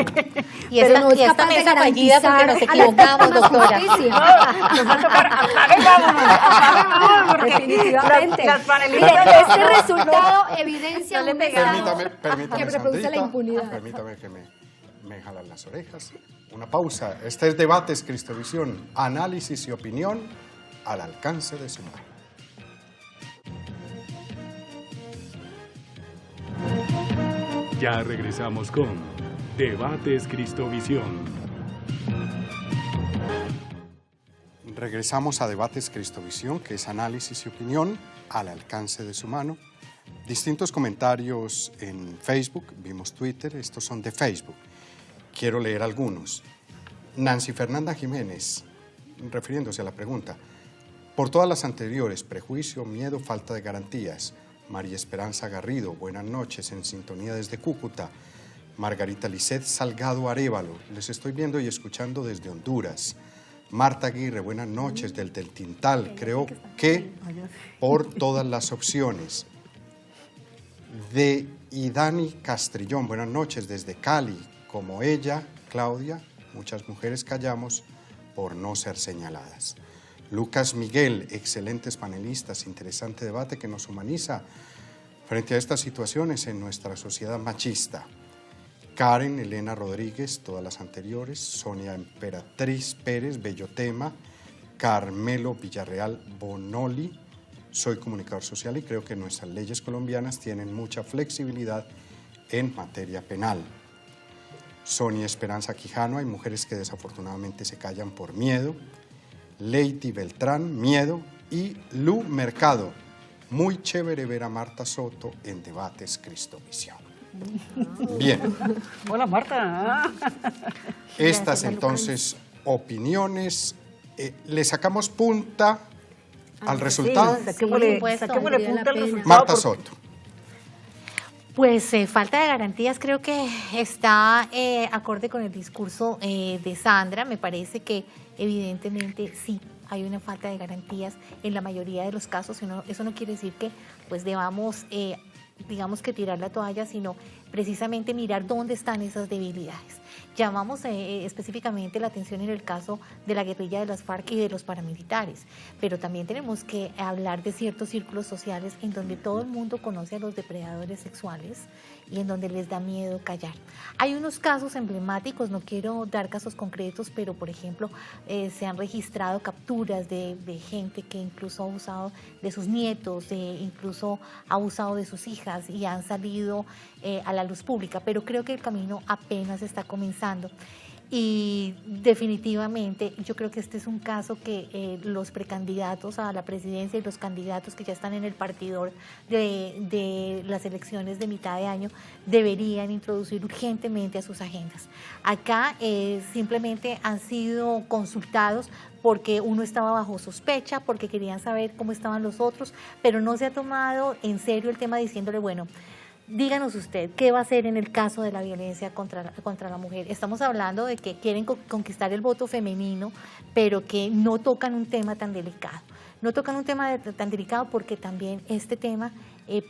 Y esta, no es y esta capaz de mesa fallida porque nos garantizar a las equivocamos, víctimas doctora. justicia. Nos va a tocar apague y vámonos, porque Definitivamente. las Mire, panelistas este resultado evidencia No le un pegamos. Estado Permítame, que reproduce la Sandrita, impunidad. permítame que me jalan las orejas. Una pausa. Este es Debates Cristovisión, análisis y opinión al alcance de su mano. Ya regresamos con Debates Cristovisión. Regresamos a Debates Cristovisión, que es análisis y opinión al alcance de su mano. distintos comentarios en Facebook, vimos Twitter, estos son de Facebook. Quiero leer algunos. Nancy Fernanda Jiménez, refiriéndose a la pregunta, por todas las anteriores, prejuicio, miedo, falta de garantías. María Esperanza Garrido, buenas noches, en sintonía desde Cúcuta. Margarita Lisset Salgado Arévalo, les estoy viendo y escuchando desde Honduras. Marta Aguirre, buenas noches, del Tintal, creo que por todas las opciones. De Idani Castrillón, buenas noches, desde Cali, como ella, Claudia, muchas mujeres callamos por no ser señaladas. Lucas Miguel, excelentes panelistas, interesante debate que nos humaniza frente a estas situaciones en nuestra sociedad machista. Karen Elena Rodríguez, todas las anteriores, Sonia Emperatriz Pérez, bello tema, Carmelo Villarreal Bonoli, soy comunicador social y creo que nuestras leyes colombianas tienen mucha flexibilidad en materia penal. Sonia Esperanza Quijano, hay mujeres que desafortunadamente se callan por miedo. Lady Beltrán, miedo. Y Lu Mercado, muy chévere ver a Marta Soto en Debates Cristovisión. Bien. Hola, Marta. Estas entonces opiniones, le sacamos punta al resultado. Sí, saquémosle supuesto. punta al resultado. Marta Soto. Pues falta de garantías creo que está acorde con el discurso de Sandra. Me parece que evidentemente sí hay una falta de garantías en la mayoría de los casos. Eso no quiere decir que pues debamos, digamos que tirar la toalla, sino precisamente mirar dónde están esas debilidades. Llamamos específicamente la atención en el caso de la guerrilla de las FARC y de los paramilitares, pero también tenemos que hablar de ciertos círculos sociales en donde todo el mundo conoce a los depredadores sexuales y en donde les da miedo callar. Hay unos casos emblemáticos, no quiero dar casos concretos, pero por ejemplo se han registrado capturas de gente que incluso ha abusado de sus nietos, incluso ha abusado de sus hijas y han salido a la luz pública, pero creo que el camino apenas está comenzando. Y definitivamente yo creo que este es un caso que los precandidatos a la presidencia y los candidatos que ya están en el partidor de las elecciones de mitad de año deberían introducir urgentemente a sus agendas. Acá simplemente han sido consultados porque uno estaba bajo sospecha, porque querían saber cómo estaban los otros, pero no se ha tomado en serio el tema diciéndole, bueno, díganos usted, ¿qué va a hacer en el caso de la violencia contra la mujer? Estamos hablando de que quieren conquistar el voto femenino, pero que no tocan un tema tan delicado. No tocan un tema tan delicado porque también este tema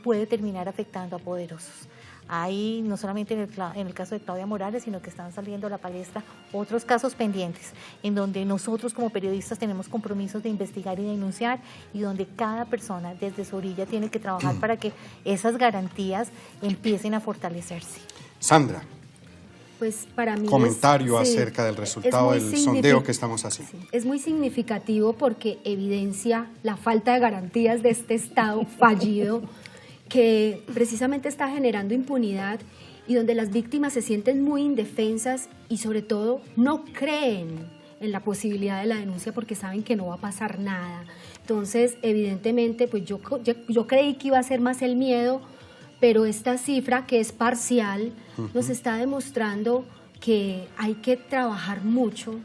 puede terminar afectando a poderosos. Hay no solamente en el caso de Claudia Morales, sino que están saliendo a la palestra otros casos pendientes, en donde nosotros como periodistas tenemos compromisos de investigar y denunciar, y donde cada persona desde su orilla tiene que trabajar para que esas garantías empiecen a fortalecerse. Sandra, pues para mí comentario acerca del resultado del sondeo que estamos haciendo. Sí, es muy significativo porque evidencia la falta de garantías de este Estado fallido, que precisamente está generando impunidad y donde las víctimas se sienten muy indefensas y sobre todo no creen en la posibilidad de la denuncia porque saben que no va a pasar nada. Entonces, evidentemente, pues yo creí que iba a ser más el miedo, pero esta cifra, que es parcial, nos está demostrando que hay que trabajar mucho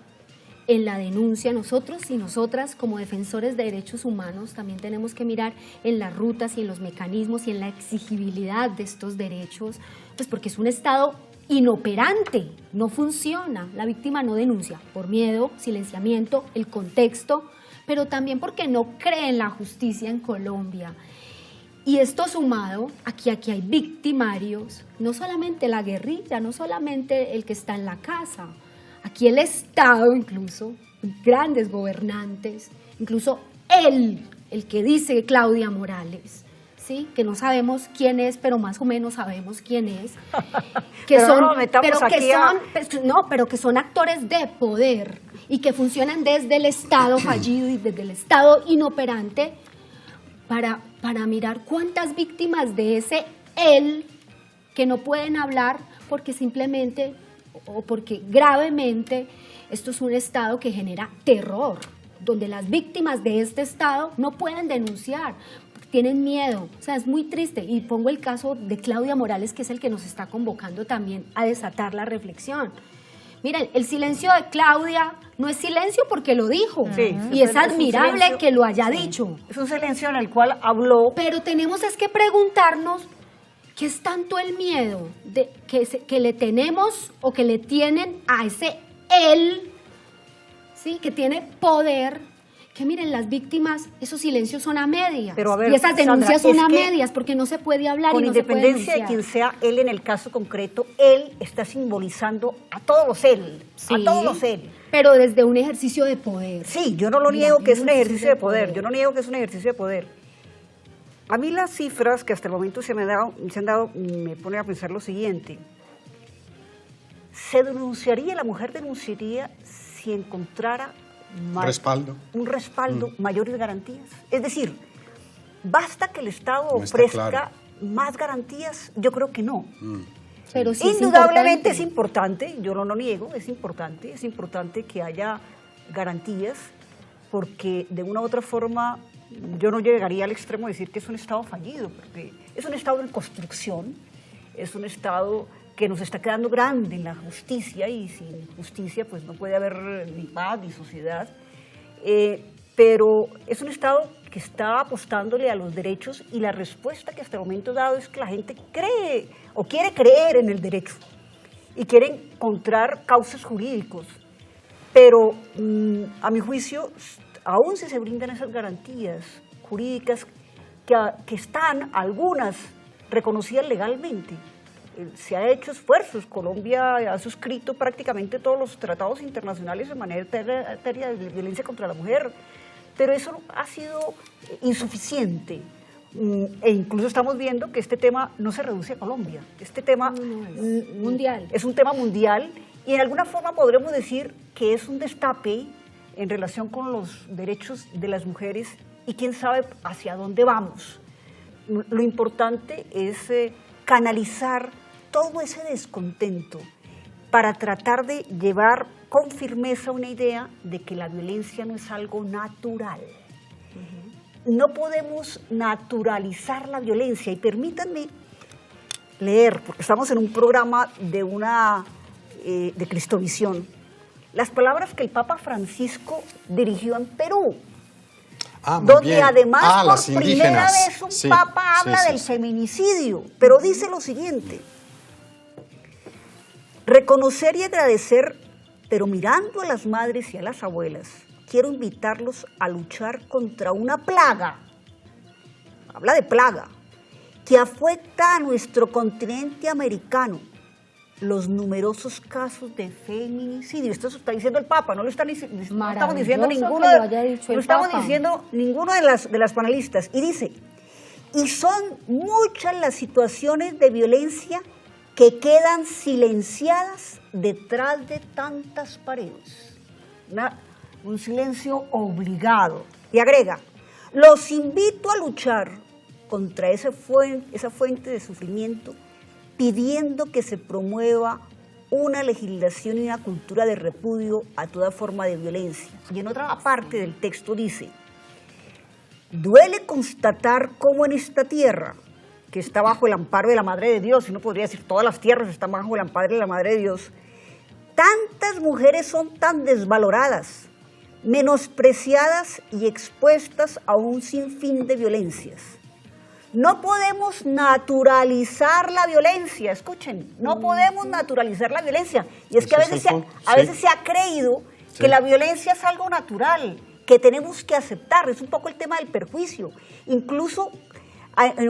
en la denuncia. Nosotros y nosotras como defensores de derechos humanos también tenemos que mirar en las rutas y en los mecanismos y en la exigibilidad de estos derechos, pues porque es un Estado inoperante, no funciona, la víctima no denuncia por miedo, silenciamiento, el contexto, pero también porque no cree en la justicia en Colombia. Y esto sumado a que aquí hay victimarios, no solamente la guerrilla, no solamente el que está en la casa. Aquí el Estado incluso, grandes gobernantes, incluso el que dice Claudia Morales, ¿sí? Que no sabemos quién es, pero más o menos sabemos quién es, que pero que son actores de poder y que funcionan desde el Estado fallido y desde el Estado inoperante para mirar cuántas víctimas de ese él que no pueden hablar porque simplemente o porque gravemente esto es un Estado que genera terror, donde las víctimas de este Estado no pueden denunciar, tienen miedo, o sea, es muy triste. Y pongo el caso de Claudia Morales, que es el que nos está convocando también a desatar la reflexión. Miren, el silencio de Claudia no es silencio porque lo dijo, Sí, y es admirable silencio, que lo haya dicho. Es un silencio en el cual habló. Pero tenemos es que preguntarnos qué es tanto el miedo de que le tenemos o que le tienen a ese él, ¿sí? Que tiene poder, que miren, las víctimas, esos silencios son a medias. Pero a ver, y esas denuncias Sandra, son a es que medias porque no se puede hablar con y no se puede independencia de denunciar. quien sea él en el caso concreto, él está simbolizando a todos los él, Sí, a todos los él. pero desde un ejercicio de poder. Sí, yo no lo Mira, niego que es un un ejercicio de poder, poder. yo no niego que es un ejercicio de poder. A mí las cifras que hasta el momento se han dado me ponen a pensar lo siguiente. La mujer denunciaría si encontrara Respaldo. un respaldo, mayores garantías. Es decir, ¿basta que el Estado No está ofrezca claro. más garantías? Yo creo que no. Pero sí Indudablemente es es importante, yo no lo niego, es importante que haya garantías, porque de una u otra forma yo no llegaría al extremo de decir que es un Estado fallido, porque es un Estado en construcción, es un Estado que nos está quedando grande en la justicia, y sin justicia pues no puede haber ni paz ni sociedad, pero es un Estado que está apostándole a los derechos, y la respuesta que hasta el momento dado es que la gente cree o quiere creer en el derecho y quiere encontrar cauces jurídicos, pero a mi juicio, aún si se brindan esas garantías jurídicas que están algunas reconocidas legalmente, se ha hecho esfuerzos. Colombia ha suscrito prácticamente todos los tratados internacionales en materia de violencia contra la mujer, pero eso ha sido insuficiente. E incluso estamos viendo que este tema no se reduce a Colombia, este tema mundial. Es un tema mundial, y en alguna forma podremos decir que es un destape en relación con los derechos de las mujeres, y quién sabe hacia dónde vamos. Lo importante es canalizar todo ese descontento para tratar de llevar con firmeza una idea de que la violencia no es algo natural. No podemos naturalizar la violencia, y permítanme leer, porque estamos en un programa de Cristovisión, las palabras que el Papa Francisco dirigió en Perú, Muy donde bien. además Las por primera indígenas. vez un Sí, Papa sí, habla sí, del sí. feminicidio, pero dice lo siguiente: reconocer y agradecer, pero mirando a las madres y a las abuelas, quiero invitarlos a luchar contra una plaga, habla de plaga, que afecta a nuestro continente americano, los numerosos casos de feminicidio. Esto se está diciendo el Papa, no lo estamos diciendo ninguno, que lo haya dicho el no estamos Papa. diciendo ninguno de las panelistas. Y dice, y son muchas las situaciones de violencia que quedan silenciadas detrás de tantas paredes. Un silencio obligado. Y agrega, los invito a luchar contra esa fuente de sufrimiento, pidiendo que se promueva una legislación y una cultura de repudio a toda forma de violencia. Y en otra parte del texto dice, duele constatar cómo en esta tierra, que está bajo el amparo de la Madre de Dios, y uno podría decir todas las tierras están bajo el amparo de la Madre de Dios, tantas mujeres son tan desvaloradas, menospreciadas y expuestas a un sinfín de violencias. No podemos naturalizar la violencia, escuchen, no podemos naturalizar la violencia. Y es que a Ese veces, es el punto. a veces se ha creído Sí. que la violencia es algo natural, que tenemos que aceptar. Es un poco el tema del perjuicio, incluso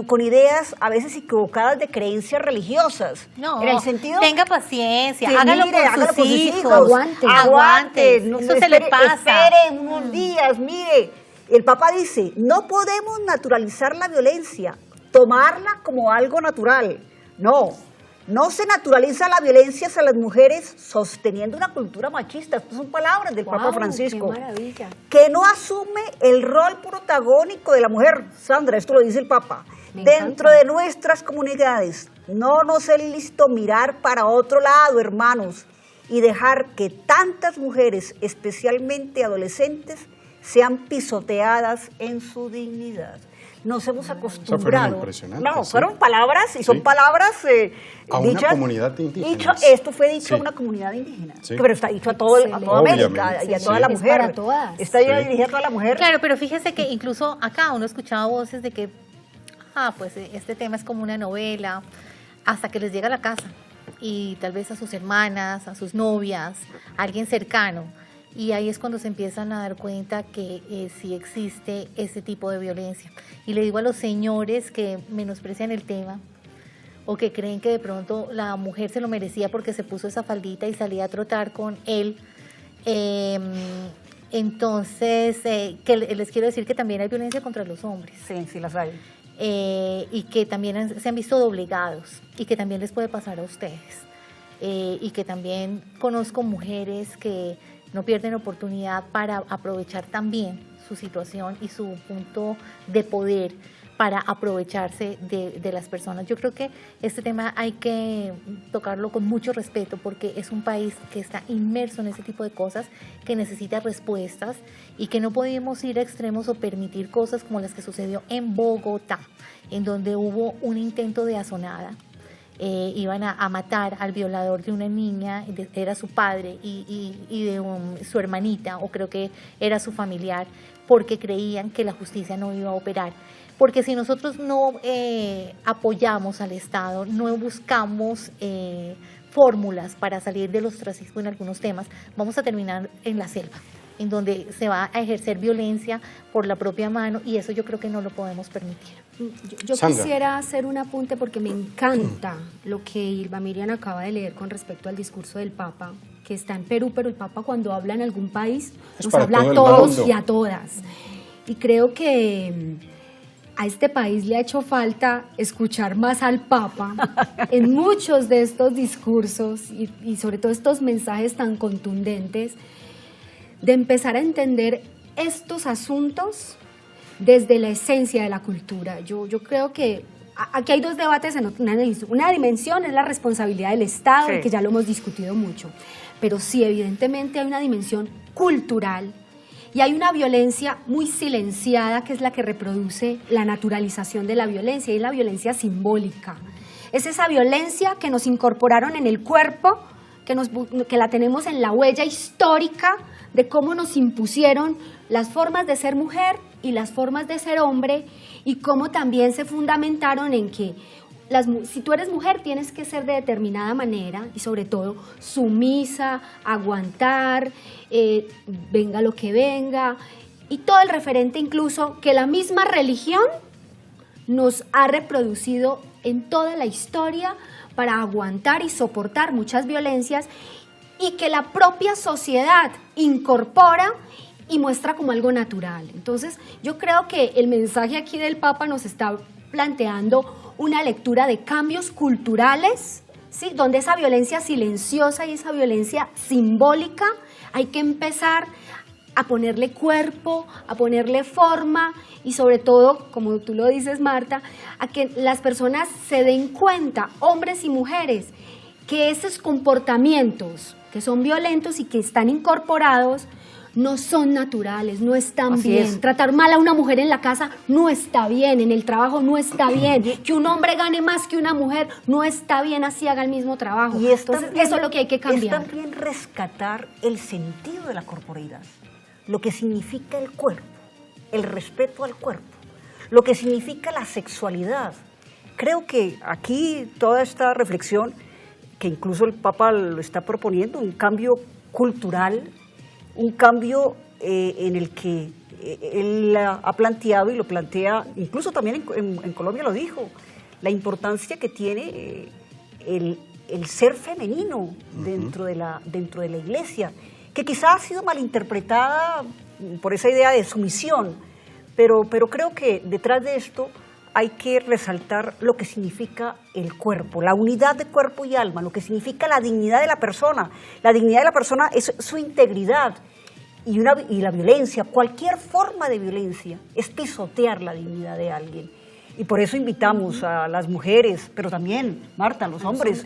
con ideas a veces equivocadas de creencias religiosas. No, en el sentido, tenga paciencia, que hágalo, mire, por sus hijos, aguante. aguante, no, eso se le pasa. Espere unos días, mire. El Papa dice, no podemos naturalizar la violencia, tomarla como algo natural. No se naturaliza la violencia hacia las mujeres sosteniendo una cultura machista. Estas son palabras del Papa Francisco. ¡Qué maravilla! Que no asume el rol protagónico de la mujer. Sandra, esto lo dice el Papa. Me Dentro encanta. de nuestras comunidades, no nos es lícito mirar para otro lado, hermanos, y dejar que tantas mujeres, especialmente adolescentes, sean pisoteadas en su dignidad. nos hemos fueron acostumbrado. impresionantes, No, sí. fueron palabras y son Sí. palabras A una dichas. comunidad de indígenas. Esto fue dicho Sí. a una comunidad indígena, Sí. pero está dicho a toda Obviamente. América y a toda la Es mujer. para todas. Está Sí. dirigida a toda la mujer. Claro, pero fíjese que incluso acá uno escuchaba voces de que, pues este tema es como una novela, hasta que les llega a la casa y tal vez a sus hermanas, a sus novias, a alguien cercano. Y ahí es cuando se empiezan a dar cuenta que sí existe ese tipo de violencia. Y le digo a los señores que menosprecian el tema o que creen que de pronto la mujer se lo merecía porque se puso esa faldita y salía a trotar con él. Entonces, que les quiero decir que también hay violencia contra los hombres. Sí, sí las hay. Y que también se han visto doblegados y que también les puede pasar a ustedes. Y que también conozco mujeres que no pierden oportunidad para aprovechar también su situación y su punto de poder para aprovecharse de las personas. Yo creo que este tema hay que tocarlo con mucho respeto porque es un país que está inmerso en ese tipo de cosas, que necesita respuestas y que no podemos ir a extremos o permitir cosas como las que sucedió en Bogotá, en donde hubo un intento de asonada. Iban a matar al violador de una niña, era su padre y de su hermanita, o creo que era su familiar, porque creían que la justicia no iba a operar. Porque si nosotros no apoyamos al Estado, no buscamos fórmulas para salir del ostracismo en algunos temas, vamos a terminar en la selva, en donde se va a ejercer violencia por la propia mano y eso yo creo que no lo podemos permitir. Yo Sandra. quisiera hacer un apunte porque me encanta lo que Irma Miriam acaba de leer con respecto al discurso del Papa, que está en Perú, pero el Papa cuando habla en algún país Es nos para habla todo a el todos mundo. y a todas. Y creo que a este país le ha hecho falta escuchar más al Papa en muchos de estos discursos y sobre todo estos mensajes tan contundentes, de empezar a entender estos asuntos desde la esencia de la cultura. Yo creo que aquí hay dos debates en una dimensión es la responsabilidad del Estado, Sí. que ya lo hemos discutido mucho, pero sí, evidentemente hay una dimensión cultural y hay una violencia muy silenciada que es la que reproduce la naturalización de la violencia y es la violencia simbólica. Es esa violencia que nos incorporaron en el cuerpo, que la tenemos en la huella histórica de cómo nos impusieron las formas de ser mujer y las formas de ser hombre y cómo también se fundamentaron en que si tú eres mujer tienes que ser de determinada manera y sobre todo sumisa, aguantar, venga lo que venga y todo el referente incluso que la misma religión nos ha reproducido en toda la historia para aguantar y soportar muchas violencias y que la propia sociedad incorpora y muestra como algo natural. Entonces, yo creo que el mensaje aquí del Papa nos está planteando una lectura de cambios culturales, ¿sí? Donde esa violencia silenciosa y esa violencia simbólica hay que empezar a ponerle cuerpo, a ponerle forma y sobre todo, como tú lo dices, Marta, a que las personas se den cuenta, hombres y mujeres, que esos comportamientos que son violentos y que están incorporados no son naturales, no están Así bien. es. Tratar mal a una mujer en la casa no está bien, en el trabajo no está bien. Que un hombre gane más que una mujer no está bien, así haga el mismo trabajo. Y es Entonces, también- eso es lo que hay que cambiar. Es también rescatar el sentido de la corporeidad, lo que significa el cuerpo, el respeto al cuerpo, lo que significa la sexualidad. Creo que aquí toda esta reflexión, que incluso el Papa lo está proponiendo, un cambio cultural, un cambio en el que él ha planteado y lo plantea, incluso también en Colombia lo dijo, la importancia que tiene el ser femenino dentro de la iglesia, que quizás ha sido malinterpretada por esa idea de sumisión, pero creo que detrás de esto hay que resaltar lo que significa el cuerpo, la unidad de cuerpo y alma, lo que significa la dignidad de la persona. La dignidad de la persona es su integridad y la violencia, cualquier forma de violencia, es pisotear la dignidad de alguien. Y por eso invitamos a las mujeres, pero también, Marta, a los hombres.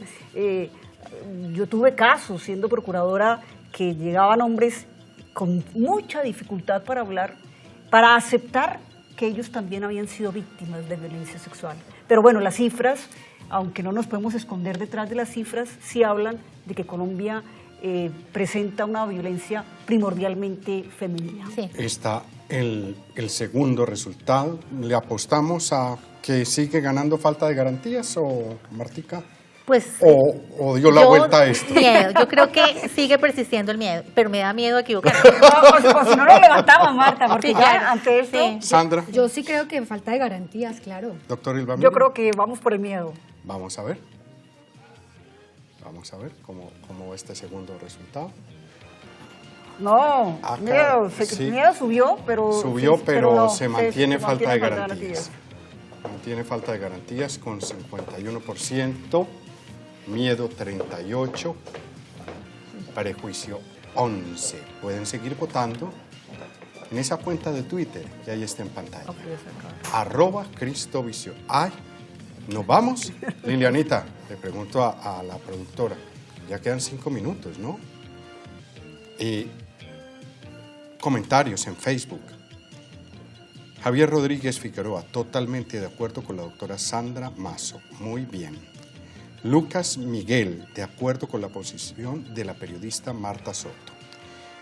Yo tuve casos siendo procuradora que llegaban hombres con mucha dificultad para hablar, para aceptar que ellos también habían sido víctimas de violencia sexual. Pero bueno, las cifras, aunque no nos podemos esconder detrás de las cifras, sí hablan de que Colombia presenta una violencia primordialmente femenina. Sí. Está el segundo resultado. ¿Le apostamos a que sigue ganando falta de garantías o Martica? Pues ¿O dio la vuelta a esto? Miedo. Yo creo que sigue persistiendo el miedo, pero me da miedo equivocarme. No, o si no lo levantaba, Marta, porque Sí, ya claro. ante esto, Sí. Sandra, Yo sí creo que falta de garantías, claro. doctor Ilva. yo creo que vamos por el miedo. Vamos a ver. Vamos a ver cómo va este segundo resultado. No, Acá, miedo subió, pero... Subió, sí, pero no, se mantiene falta de falta garantías. Mantiene falta de garantías con 51%, miedo 38%, prejuicio 11%. Pueden seguir votando en esa cuenta de Twitter que ahí está en pantalla. @Cristovisión. ¡Ay! ¿Nos vamos? Lilianita, le pregunto a la productora. Ya quedan 5 minutos, ¿no? Comentarios en Facebook. Javier Rodríguez Figueroa, totalmente de acuerdo con la doctora Sandra Mazo. Muy bien. Lucas Miguel, de acuerdo con la posición de la periodista Marta Soto.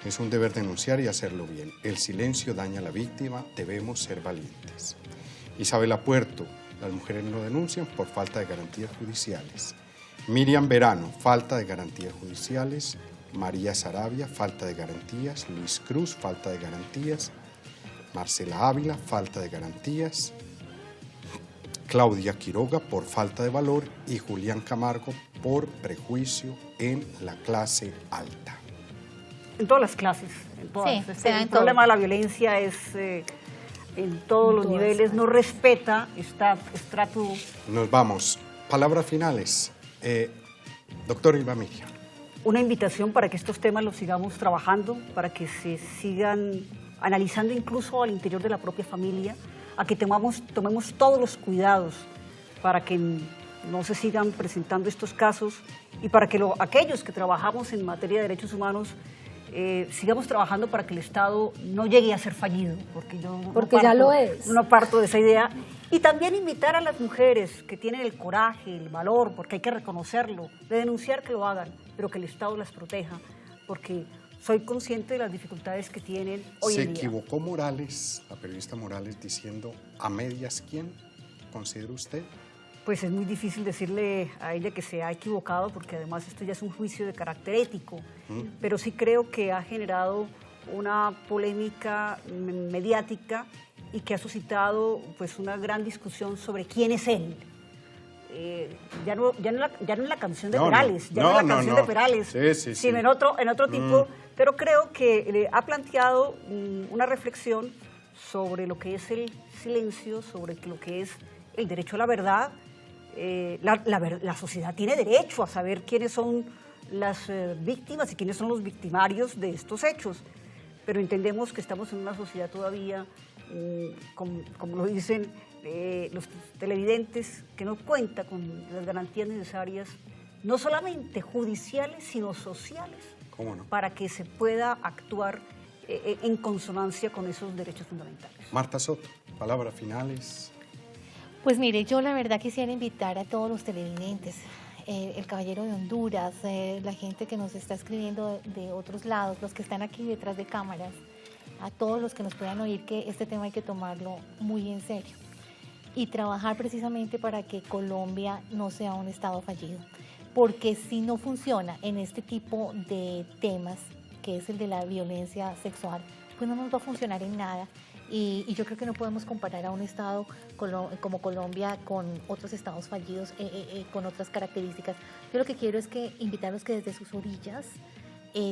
Es un deber denunciar y hacerlo bien. El silencio daña a la víctima, debemos ser valientes. Isabela Puerto, las mujeres no denuncian por falta de garantías judiciales. Miriam Verano, falta de garantías judiciales. María Sarabia, falta de garantías. Luis Cruz, falta de garantías. Marcela Ávila, falta de garantías. Claudia Quiroga, por falta de valor. Y Julián Camargo, por prejuicio en la clase alta. En todas las clases, en todas. Sí, se da en el problema todo. de la violencia es en todos los niveles, no respeta estrato. Nos vamos. Palabras finales. Doctor Ilva Miriam. Una invitación para que estos temas los sigamos trabajando, para que se sigan analizando incluso al interior de la propia familia, a que tomemos todos los cuidados para que no se sigan presentando estos casos y para que aquellos que trabajamos en materia de derechos humanos sigamos trabajando para que el Estado no llegue a ser fallido, porque ya lo es. No parto de esa idea. Y también invitar a las mujeres que tienen el coraje, el valor, porque hay que reconocerlo, de denunciar que lo hagan, pero que el Estado las proteja, porque soy consciente de las dificultades que tienen hoy Se en día. equivocó Morales, la periodista Morales, diciendo a medias quién, ¿considera usted? Pues es muy difícil decirle a ella que se ha equivocado, porque además esto ya es un juicio de carácter ético, pero sí creo que ha generado una polémica mediática y que ha suscitado pues una gran discusión sobre quién es él. Ya no en la canción de Perales, de Perales, Sí. sino en otro tipo, pero creo que ha planteado una reflexión sobre lo que es el silencio, sobre lo que es el derecho a la verdad. La sociedad tiene derecho a saber quiénes son las víctimas y quiénes son los victimarios de estos hechos, pero entendemos que estamos en una sociedad todavía, como lo dicen los televidentes, que no cuenta con las garantías necesarias, no solamente judiciales, sino sociales, ¿Cómo no? para que se pueda actuar en consonancia con esos derechos fundamentales. Marta Soto, palabras finales. Pues mire, yo la verdad quisiera invitar a todos los televidentes, el Caballero de Honduras, la gente que nos está escribiendo de otros lados, los que están aquí detrás de cámaras, a todos los que nos puedan oír, que este tema hay que tomarlo muy en serio y trabajar precisamente para que Colombia no sea un estado fallido, porque si no funciona en este tipo de temas, que es el de la violencia sexual, pues no nos va a funcionar en nada. Y yo creo que no podemos comparar a un estado como Colombia con otros estados fallidos, con otras características. Yo lo que quiero es que invitarlos que desde sus orillas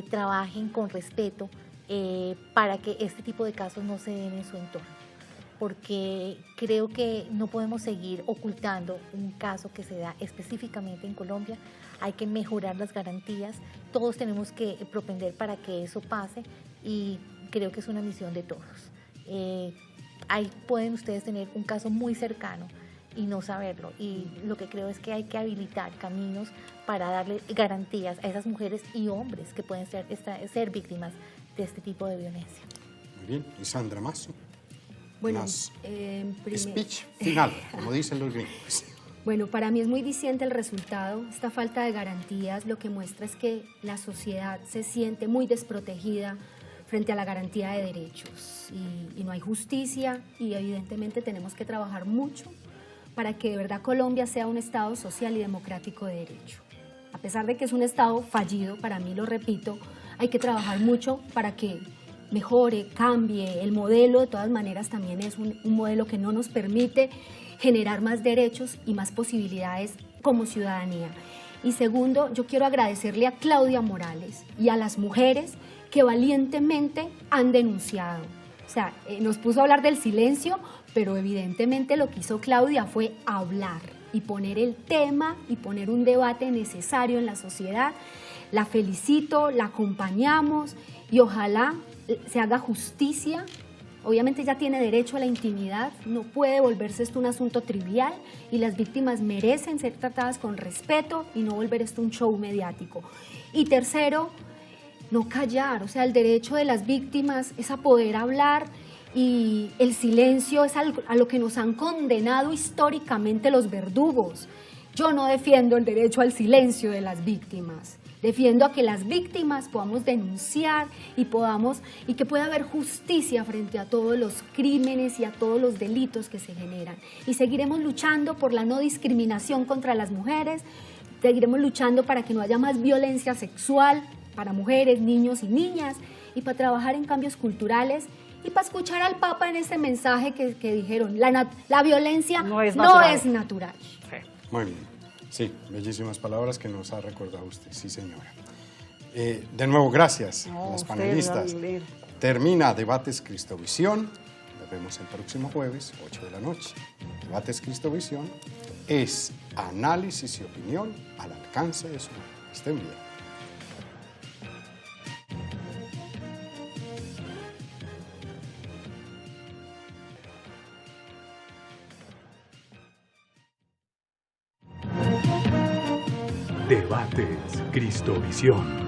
trabajen con respeto para que este tipo de casos no se den en su entorno. Porque creo que no podemos seguir ocultando un caso que se da específicamente en Colombia. Hay que mejorar las garantías, todos tenemos que propender para que eso pase y creo que es una misión de todos. Ahí pueden ustedes tener un caso muy cercano y no saberlo, y lo que creo es que hay que habilitar caminos para darle garantías a esas mujeres y hombres que pueden ser víctimas de este tipo de violencia. Muy bien. ¿Y Sandra Mazo? Bueno, unos speech final, como dicen los gringos. Bueno, para mí es muy diciente el resultado. Esta falta de garantías lo que muestra es que la sociedad se siente muy desprotegida frente a la garantía de derechos y no hay justicia y evidentemente tenemos que trabajar mucho para que de verdad Colombia sea un Estado social y democrático de derecho. A pesar de que es un Estado fallido, para mí, lo repito, hay que trabajar mucho para que mejore, cambie. El modelo de todas maneras también es un modelo que no nos permite generar más derechos y más posibilidades como ciudadanía. Y segundo, yo quiero agradecerle a Claudia Morales y a las mujeres que valientemente han denunciado. O sea, nos puso a hablar del silencio, pero evidentemente lo que hizo Claudia fue hablar y poner el tema y poner un debate necesario en la sociedad. La felicito, la acompañamos y ojalá se haga justicia. Obviamente ella tiene derecho a la intimidad, no puede volverse esto un asunto trivial y las víctimas merecen ser tratadas con respeto y no volver esto un show mediático. Y tercero, no callar, o sea, el derecho de las víctimas es a poder hablar y el silencio es a lo que nos han condenado históricamente los verdugos. Yo no defiendo el derecho al silencio de las víctimas. Defiendo a que las víctimas podamos denunciar y que pueda haber justicia frente a todos los crímenes y a todos los delitos que se generan. Y seguiremos luchando por la no discriminación contra las mujeres, seguiremos luchando para que no haya más violencia sexual para mujeres, niños y niñas, y para trabajar en cambios culturales y para escuchar al Papa en ese mensaje que dijeron, la violencia no es natural. Muy bien. Sí, bellísimas palabras que nos ha recordado usted, sí señora. De nuevo, gracias a las panelistas. Termina Debates Cristovisión, nos vemos el próximo jueves, 8 de la noche. Debates Cristovisión es análisis y opinión al alcance de su mano. Estén bien. Debates Cristovisión.